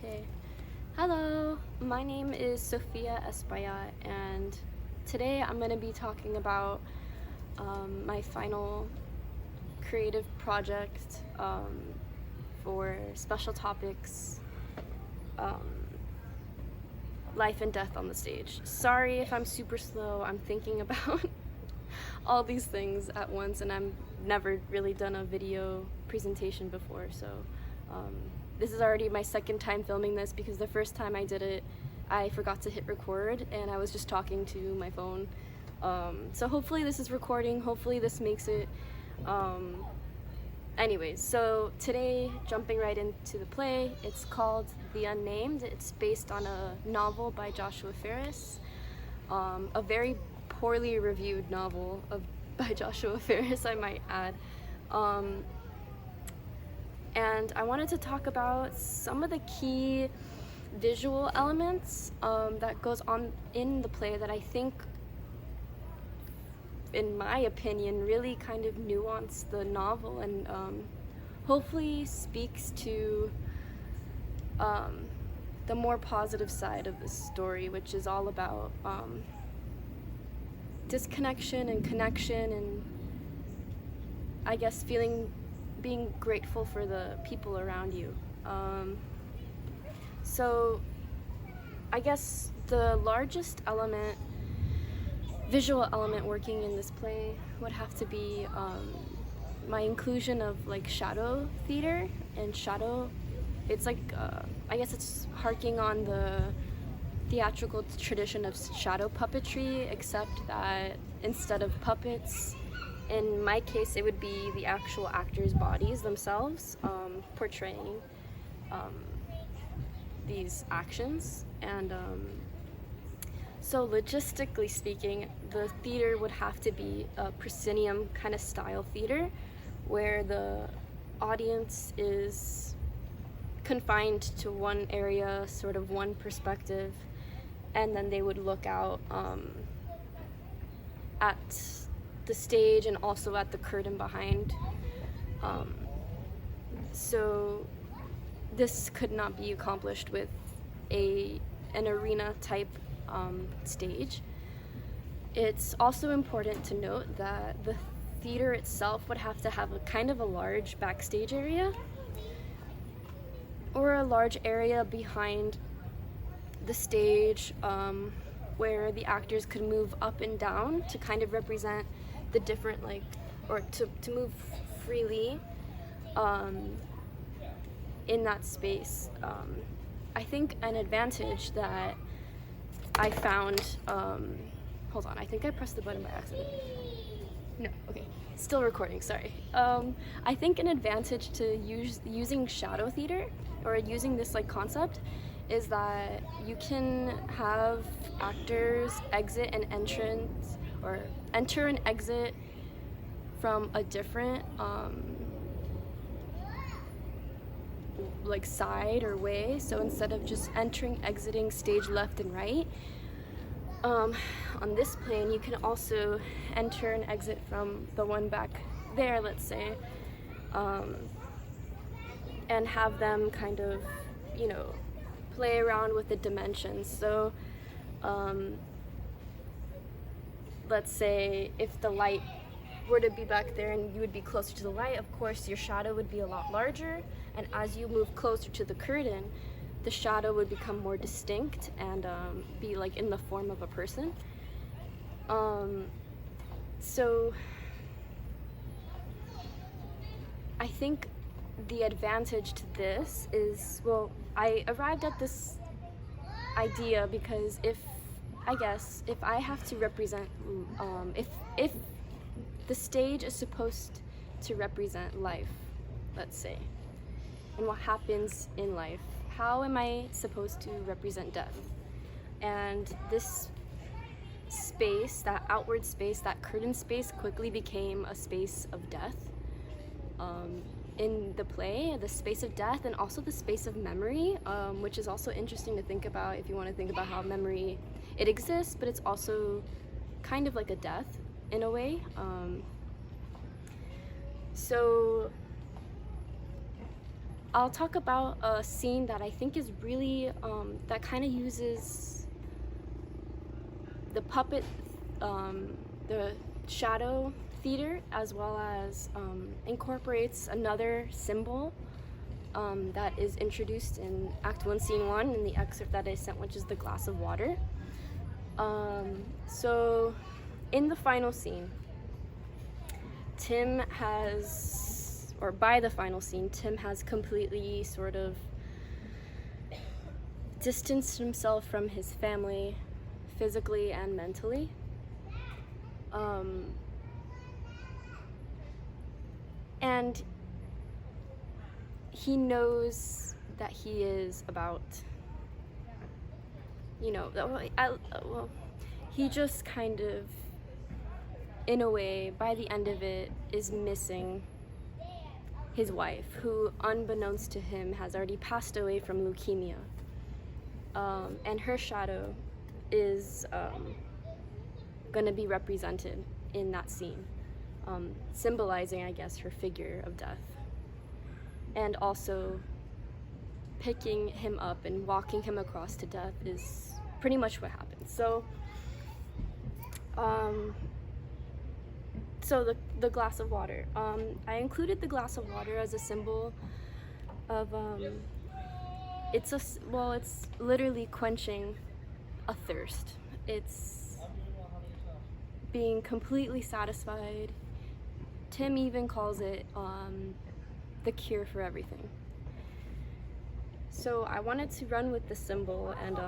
Okay. Hello, my name is Sophia Espaillat, and today I'm going to be talking about my final creative project for special topics, life and death on the stage. Sorry if I'm super slow, I'm thinking about all these things at once, and I've never really done a video presentation before, so this is already my second time filming this because the first time I did it I forgot to hit record and I was just talking to my phone. So hopefully this is recording, hopefully this makes it. Anyways, so today, jumping right into the play, it's called The Unnamed. It's based on a novel by Joshua Ferris, a very poorly reviewed novel by Joshua Ferris, I might add. And I wanted to talk about some of the key visual elements that goes on in the play that I think, in my opinion, really kind of nuance the novel and hopefully speaks to the more positive side of the story, which is all about disconnection and connection, and I guess being grateful for the people around you. So I guess the largest visual element working in this play would have to be my inclusion of like shadow theater and shadow. It's like I guess it's harking on the theatrical tradition of shadow puppetry, except that instead of puppets, in my case it would be the actual actors' bodies themselves portraying these actions. And so logistically speaking, the theater would have to be a proscenium kind of style theater where the audience is confined to one area, sort of one perspective, and then they would look out at the stage and also at the curtain behind. So this could not be accomplished with an arena type stage. It's also important to note that the theater itself would have to have a kind of a large backstage area or a large area behind the stage where the actors could move up and down to kind of represent the different, or to move freely in that space. I think an advantage that I found, hold on, I think I pressed the button by accident. No, okay, still recording, sorry. I think an advantage to using shadow theater, or using this concept, is that you can have actors exit and entrance, or enter and exit from a different side or way. So instead of just entering, exiting stage left and right, on this plane you can also enter and exit from the one back there, let's say, and have them kind of, play around with the dimensions. So let's say if the light were to be back there and you would be closer to the light, of course your shadow would be a lot larger, and as you move closer to the curtain, the shadow would become more distinct and be in the form of a person. So I think the advantage to this is, well, I arrived at this idea because if I have to represent, if the stage is supposed to represent life, let's say, and what happens in life, how am I supposed to represent death? And this space, that outward space, that curtain space, quickly became a space of death in the play, the space of death, and also the space of memory, which is also interesting to think about if you want to think about how memory, it exists, but it's also kind of like a death in a way. So I'll talk about a scene that I think is really, that kind of uses the puppet, the shadow theater, as well as incorporates another symbol that is introduced in Act 1, Scene 1 in the excerpt that I sent, which is the glass of water. So in the final scene, Tim has, or by the final scene, Tim has completely sort of distanced himself from his family physically and mentally. And he knows that he is about, well, he just kind of, in a way, by the end of it, is missing his wife, who, unbeknownst to him, has already passed away from leukemia. And her shadow is going to be represented in that scene, symbolizing, I guess, her figure of death. And also picking him up and walking him across to death is pretty much what happens. So, the glass of water. I included the glass of water as a symbol of, it's literally quenching a thirst. It's being completely satisfied. Tim even calls it the cure for everything. So I wanted to run with the symbol, and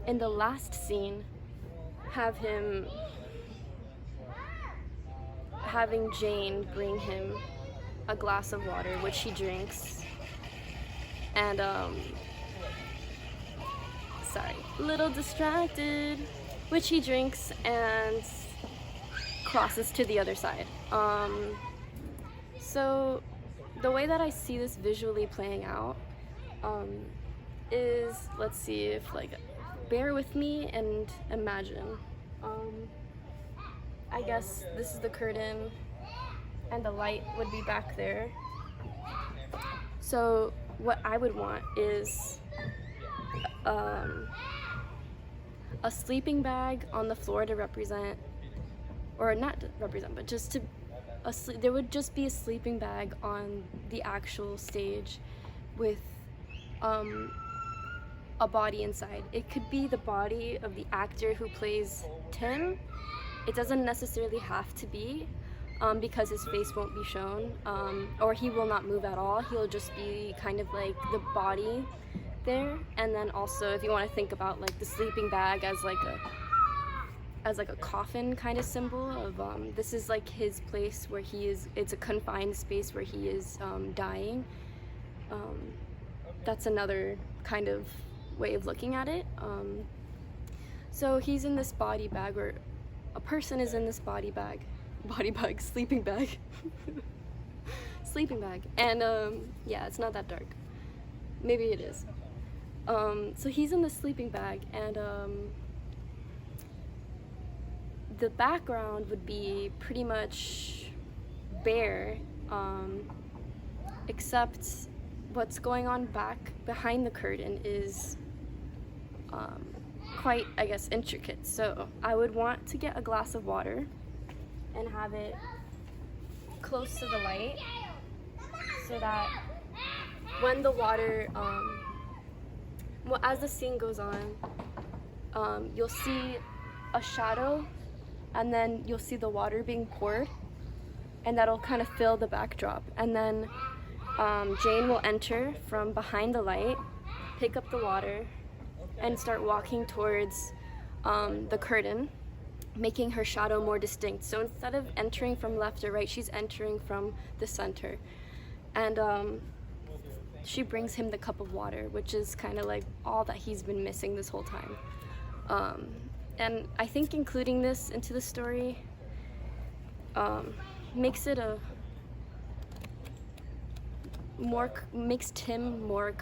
in the last scene, having Jane bring him a glass of water, which he drinks, and little distracted, which he drinks and crosses to the other side. So the way that I see this visually playing out is, let's see if, bear with me and imagine. I guess this is the curtain and the light would be back there. So what I would want is a sleeping bag on the floor to represent, or not to represent, but just to, there would just be a sleeping bag on the actual stage with a body inside. It could be the body of the actor who plays Tim. It doesn't necessarily have to be, because his face won't be shown, or he will not move at all. He'll just be kind of like the body there. And then also, if you want to think about the sleeping bag as a coffin kind of symbol of, this is his place where he is, it's a confined space where he is dying. That's another kind of way of looking at it. So he's in this body bag, or a person is in this sleeping bag, sleeping bag, and yeah, it's not that dark. Maybe it is. So he's in the sleeping bag, and the background would be pretty much bare, except what's going on behind the curtain is quite, I guess, intricate. So I would want to get a glass of water and have it close to the light, so that when the water, as the scene goes on, you'll see a shadow, and then you'll see the water being poured, and that'll kind of fill the backdrop. And then Jane will enter from behind the light, pick up the water, and start walking towards the curtain, making her shadow more distinct. So instead of entering from left or right, she's entering from the center. And she brings him the cup of water, which is kind of all that he's been missing this whole time. And I think including this into the story makes it makes Tim more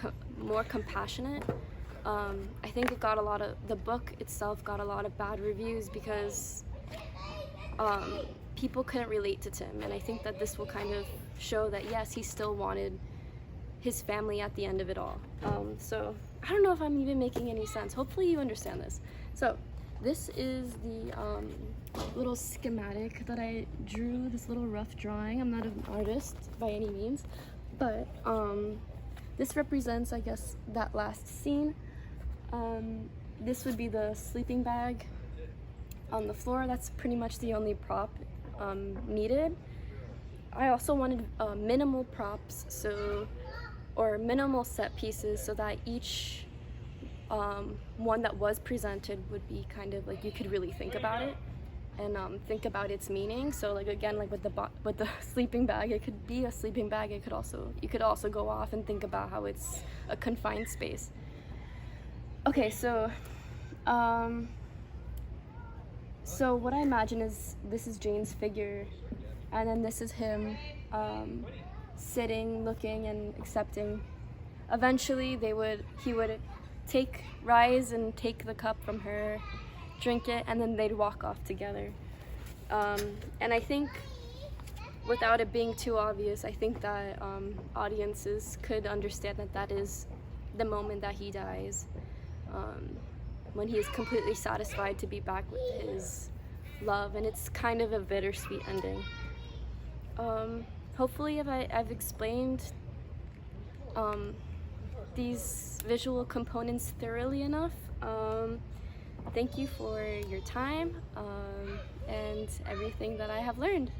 compassionate. I think the book itself got a lot of bad reviews because people couldn't relate to Tim, and I think that this will kind of show that yes, he still wanted his family at the end of it all. So I don't know if I'm even making any sense. Hopefully you understand this. So this is the little schematic that I drew, this little rough drawing. I'm not an artist by any means, but this represents, I guess, that last scene. This would be the sleeping bag on the floor. That's pretty much the only prop needed. I also wanted minimal props, or minimal set pieces, so that each one that was presented would be kind of like you could really think about it and think about its meaning. So like again, like with the sleeping bag, it could be a sleeping bag. You could also go off and think about how it's a confined space. Okay, so what I imagine is this is Jane's figure, and then this is him sitting, looking, and accepting. Eventually, he would rise and take the cup from her, drink it, and then they'd walk off together. And I think, without it being too obvious, I think that audiences could understand that that is the moment that he dies, when he is completely satisfied to be back with his love, and it's kind of a bittersweet ending. Hopefully I've explained these visual components thoroughly enough. Thank you for your time and everything that I have learned.